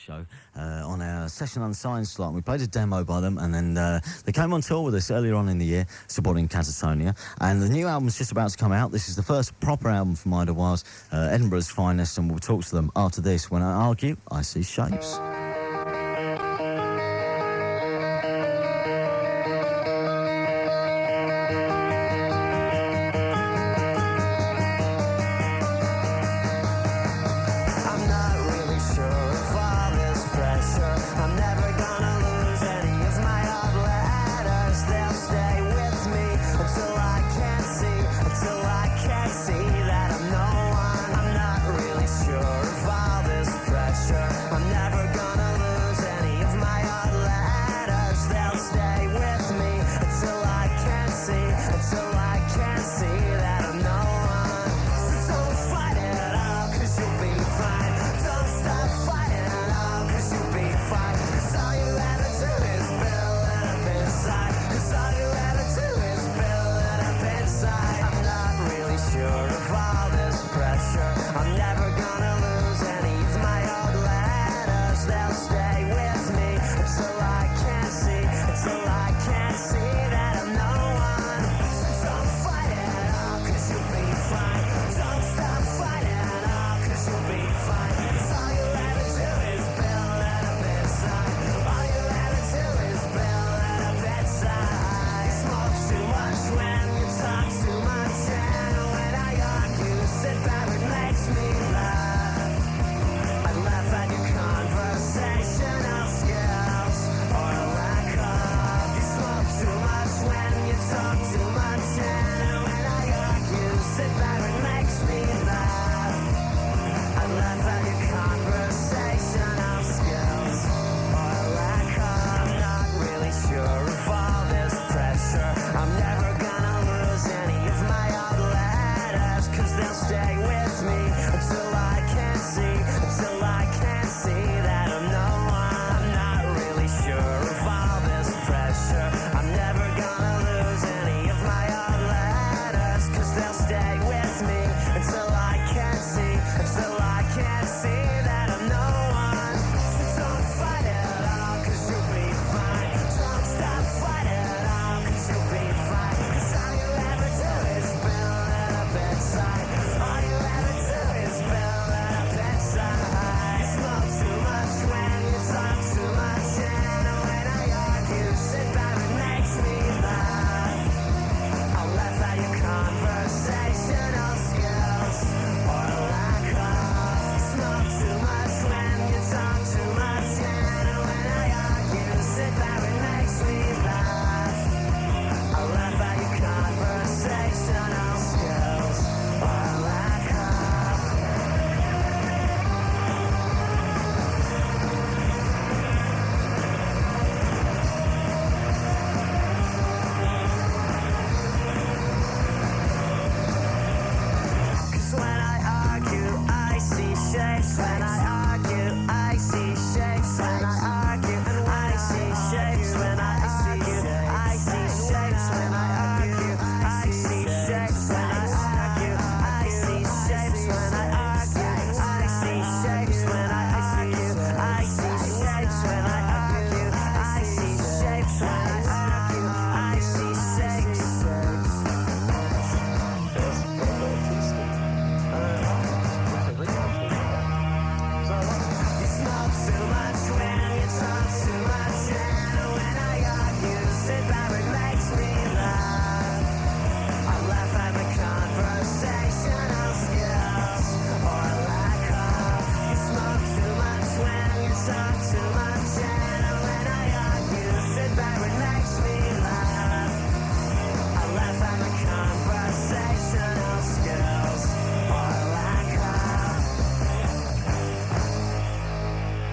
show on our Session Unsigned slot. And we played a demo by them, and then they came on tour with us earlier on in the year, supporting Catatonia. And the new album's just about to come out. This is the first proper album from Idlewild, Edinburgh's finest, and we'll talk to them after this. When I argue, I see shapes.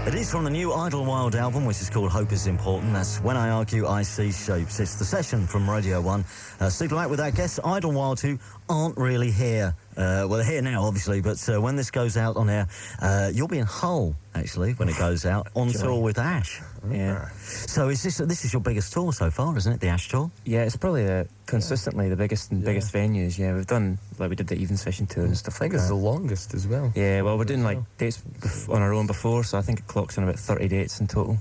It is from the new Idlewild album, which is called Hope is Important. That's When I Argue, I See Shapes. It's the session from Radio 1. Steve Lamacq with our guests, Idlewild, who aren't really here Well, they're here now, obviously, but when this goes out on air, you'll be in Hull, actually, when it goes out, on tour with Ash. Yeah. So this is your biggest tour so far, isn't it, the Ash tour? Yeah, it's probably consistently the biggest venues. Yeah, we've done, like, we did the Even Session tour and stuff like that. I think it's the longest as well. Yeah, well, we're doing, like, dates on our own before, so I think it clocks in about 30 dates in total.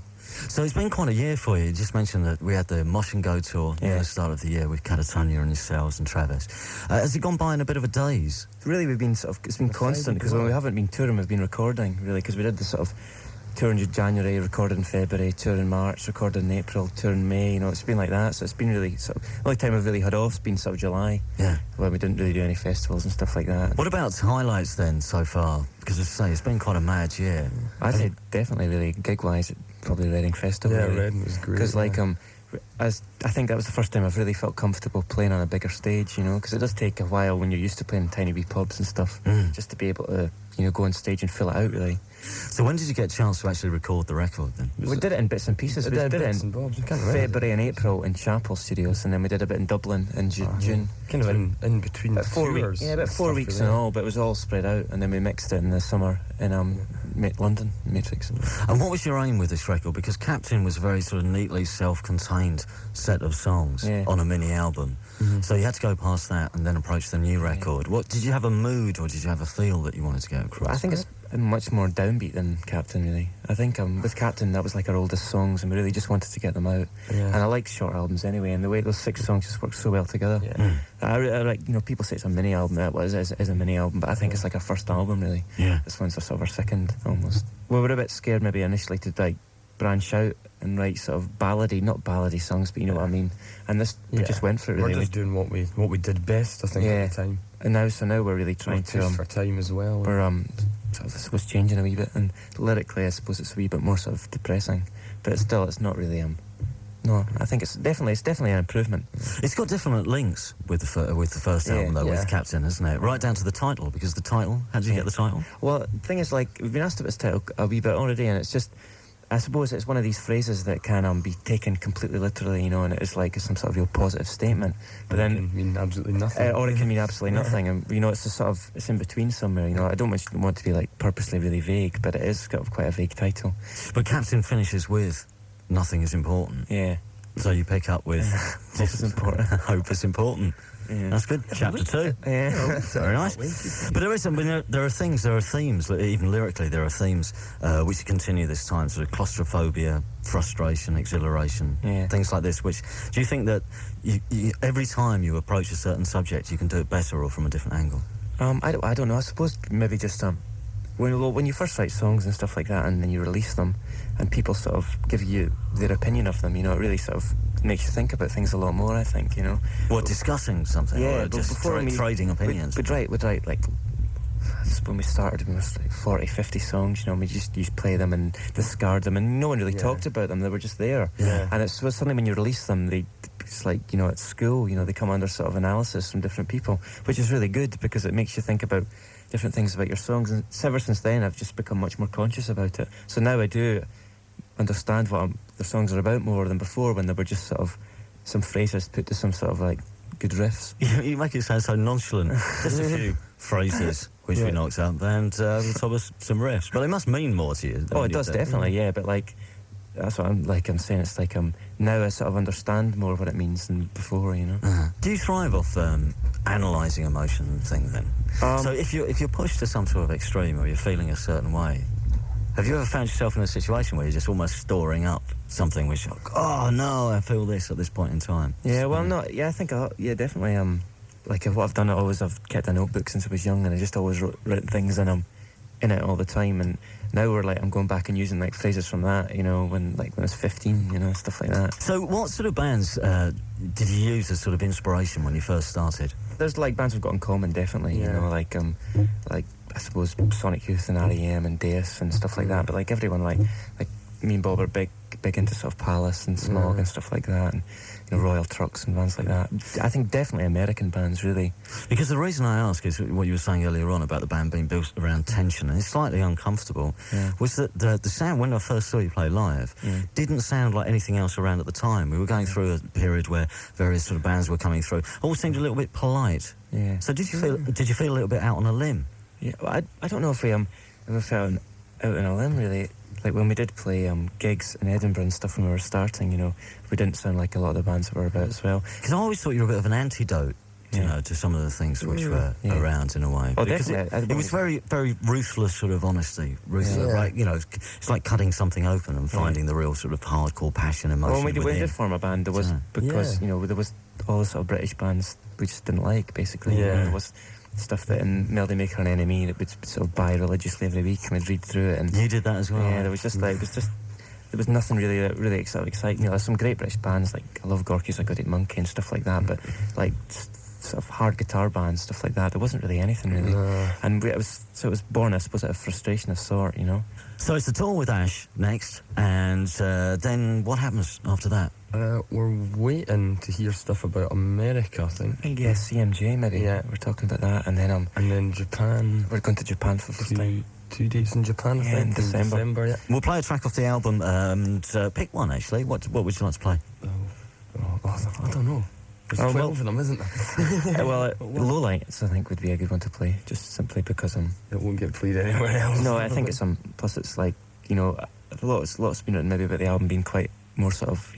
So it's been quite a year for you. You just mentioned that we had the Mosh and Go tour at the start of the year with Catatonia and yourselves and Travis. Has it gone by in a bit of a daze? Really, we've been it's been constant, because when we haven't been touring, we've been recording, really, because we did the sort of tour in January, recorded in February, tour in March, recorded in April, tour in May, it's been like that, so it's been really sort of, the only time we've really had off's been sort of July, when we didn't really do any festivals and stuff like that. What about highlights then so far? Because as I say, it's been quite a mad year. I'd say definitely really gig-wise, probably Reading Festival. Yeah, really. Reading was great. Because I think that was the first time I've really felt comfortable playing on a bigger stage, because it does take a while when you're used to playing tiny wee pubs and stuff, just to be able to, go on stage and fill it out, really. So when did you get a chance to actually record the record then? We did it in bits and pieces. We did it in February and April in Chapel Studios, and then we did a bit in Dublin in June. Kind of in between about 4 weeks. Yeah, about 4 weeks in all, but it was all spread out, and then we mixed it in the summer in London, Matrix. And what was your aim with this record? Because Captain was a very sort of neatly self-contained set of songs on a mini album. So you had to go past that and then approach the new record. What did you have a mood or did you have a feel that you wanted to get across? I think it's much more downbeat than Captain, really. I think with Captain, that was like our oldest songs, and we really just wanted to get them out. And I like short albums anyway, and the way those 6 songs just work so well together. I like, people say it's a mini album. It is a mini album, but I think it's like our first album, really. This one's sort of our second, almost. We were a bit scared maybe initially to like branch out and write sort of not ballady songs, but you know what I mean. And this, we just went for it, really. We're just doing what we did best, I think, at the time. And now we're really trying to for time as well. We're sort of, I suppose, changing a wee bit, and lyrically, I suppose it's a wee bit more sort of depressing, but it's not really no, I think it's definitely an improvement. It's got different links with the first album though, with Captain, hasn't it? Right down to the title, because the title. How did you get the title? Well, the thing is, like, we've been asked about this title a wee bit already, and it's just, I suppose it's one of these phrases that can be taken completely literally, and it is like some sort of real positive statement. But then it can mean absolutely nothing. Or it can mean absolutely nothing, and it's a sort of, it's in between somewhere. I don't want to be like purposely really vague, but it is got quite a vague title. But Captain finishes with "Nothing is important." Yeah. So you pick up with "Hope is important." Hope is important. Yeah. That's good. Chapter 2. Yeah. Very nice. But there are themes, even lyrically, there are themes which continue this time, sort of claustrophobia, frustration, exhilaration, things like this, which, do you think that every time you approach a certain subject, you can do it better or from a different angle? I don't know. I suppose maybe just when you first write songs and stuff like that, and then you release them, and people sort of give you their opinion of them, it really sort of makes you think about things a lot more, I think, What, discussing something? Yeah, or just trading opinions? We'd write, like, when we started, we was like 40, 50 songs, we just play them and discard them, and no one really talked about them, they were just there. And it's suddenly when you release them, it's like, at school, they come under sort of analysis from different people, which is really good, because it makes you think about different things about your songs, and ever since then I've just become much more conscious about it. So now I do understand what the songs are about more than before, when they were just sort of some phrases put to some sort of like good riffs. You make it sound so nonchalant. Just a few phrases which we knocked up, and on top of some riffs. But it must mean more to you. Oh, it does, definitely, but like, that's what I'm saying. It's like now I sort of understand more what it means than before, Do you thrive off analysing emotion thing then? So if you're pushed to some sort of extreme, or you're feeling a certain way, have you ever found yourself in a situation where you're just almost storing up something which, oh no, I feel this at this point in time? Yeah, well, I think definitely. Like, what I've done, I've kept a notebook since I was young, and I just always wrote things in it all the time, and now I'm going back and using like phrases from that, when I was 15, stuff like that. So what sort of bands did you use as sort of inspiration when you first started? There's like bands we've got in common, definitely, like I suppose Sonic Youth and R.E.M. and Deus and stuff like that, but like everyone, like me and Bob are big big into sort of Palace and Smog and stuff like that, and Royal Trucks and bands like that. I think definitely American bands, really. Because the reason I ask is what you were saying earlier on about the band being built around tension, and it's slightly uncomfortable, was that the sound, when I first saw you play live, didn't sound like anything else around at the time. We were going through a period where various sort of bands were coming through. All seemed a little bit polite. Yeah. So did you feel a little bit out on a limb? Yeah, well, I don't know if we ever felt out on a limb, really. Like when we did play gigs in Edinburgh and stuff when we were starting, we didn't sound like a lot of the bands that were about as well. Because I always thought you were a bit of an antidote, to some of the things which were around in a way. Oh, because definitely. It was very, very ruthless sort of honesty. Ruthless, right? It's like cutting something open and finding the real sort of hardcore passion, emotion. Well, when we within. did form a band, there was because there was all the sort of British bands we just didn't like, basically. Yeah. There was stuff that in Melody Maker and NME that we'd sort of buy religiously every week and we'd read through it. And you did that as well. Yeah, there was just there was nothing really sort of exciting. There's some great British bands, like I love Gorky's I Got Eat Monkey and stuff like that, but like sort of hard guitar bands, stuff like that, there wasn't really anything really. And it was born, I suppose, out of frustration of sort, So it's the tour with Ash next, and then what happens after that? We're waiting to hear stuff about America, I think. Yeah, CMJ maybe. Yeah, we're talking about that, and then Japan. We're going to Japan for the first time. 2 days in Japan, I think. In December. Yeah. We'll play a track off the album, and pick one actually. What would you like to play? I don't know. There's 12 of them, isn't there? Low Lights I think would be a good one to play, just simply because it won't get played anywhere else. No, I think it's plus it's like, a lot's been written maybe about the album being quite more sort of,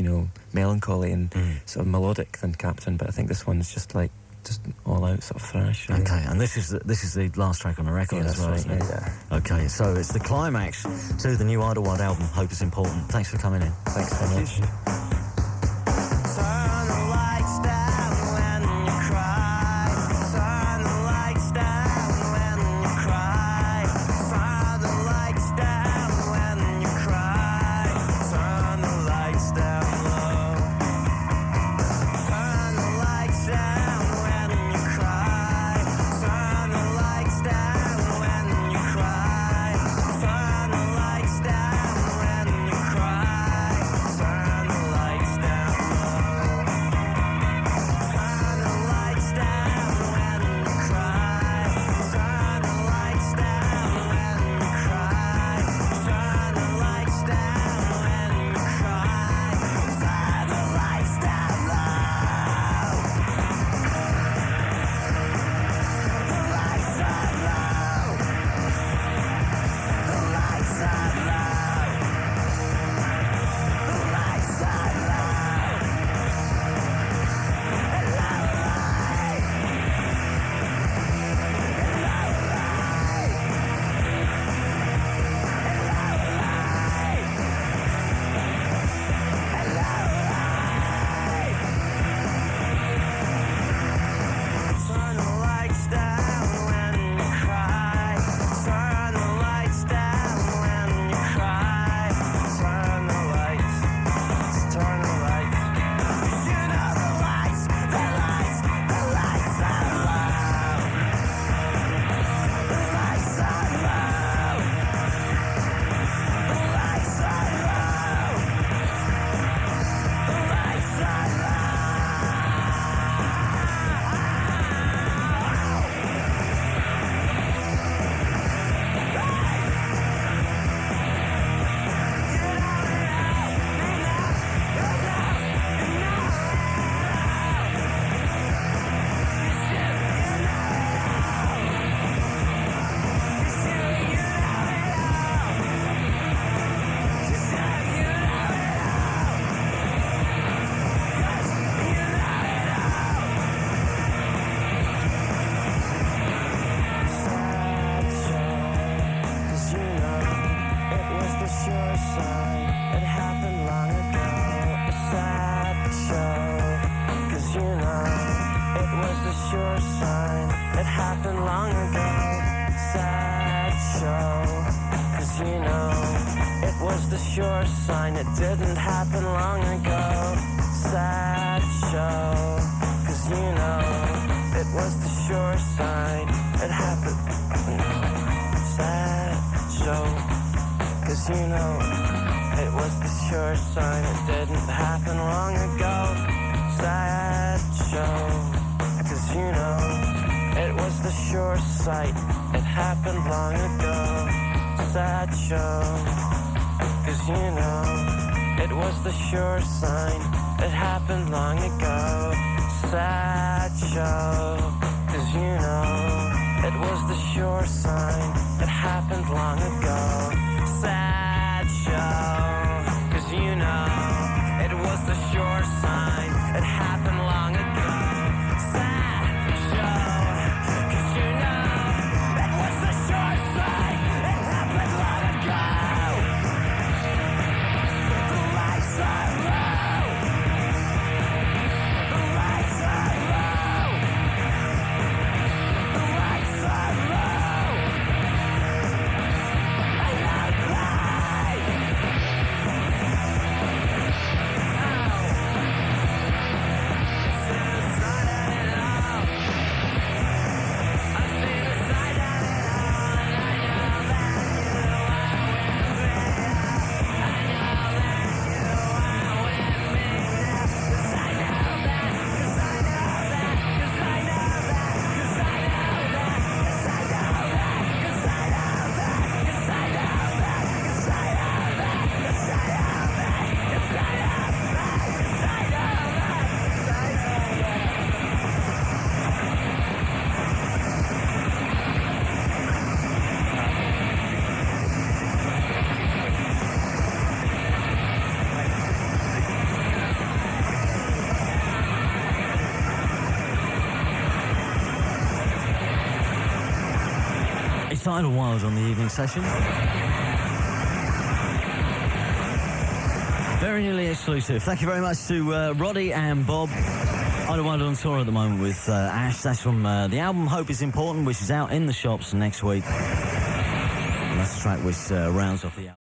melancholy and sort of melodic than Captain, but I think this one's just all out sort of thrash. Really. Okay, and this is the last track on the record as well, right, isn't it? Yeah. Okay, so it's the climax to the new Idlewild album, Hope Is Important. Thanks for coming in. Thanks so much. Sure sign it didn't happen long ago. Sad show, 'cause it was the sure sign it happened. Sad show, 'cause It was the sure sign it didn't happen long ago. Sad show, 'cause you know, it was the sure sight. It happened long ago. Sad show, 'cause you know, it was the sure sign. It happened long ago. Sad show, 'cause you know, it was the sure sign. It happened long ago. Sad show, 'cause you know, it was the sure sign. It happened long ago. Sad show, 'cause you know, it was the sure sign. It happened long ago. The lights are low. The lights are low. The lights are low. And I'm blind. It's Idlewild on the evening session. Very nearly exclusive. Thank you very much to Roddy and Bob. Idlewild on tour at the moment with Ash. That's from the album Hope is Important, which is out in the shops next week. And that's the track which rounds off the album.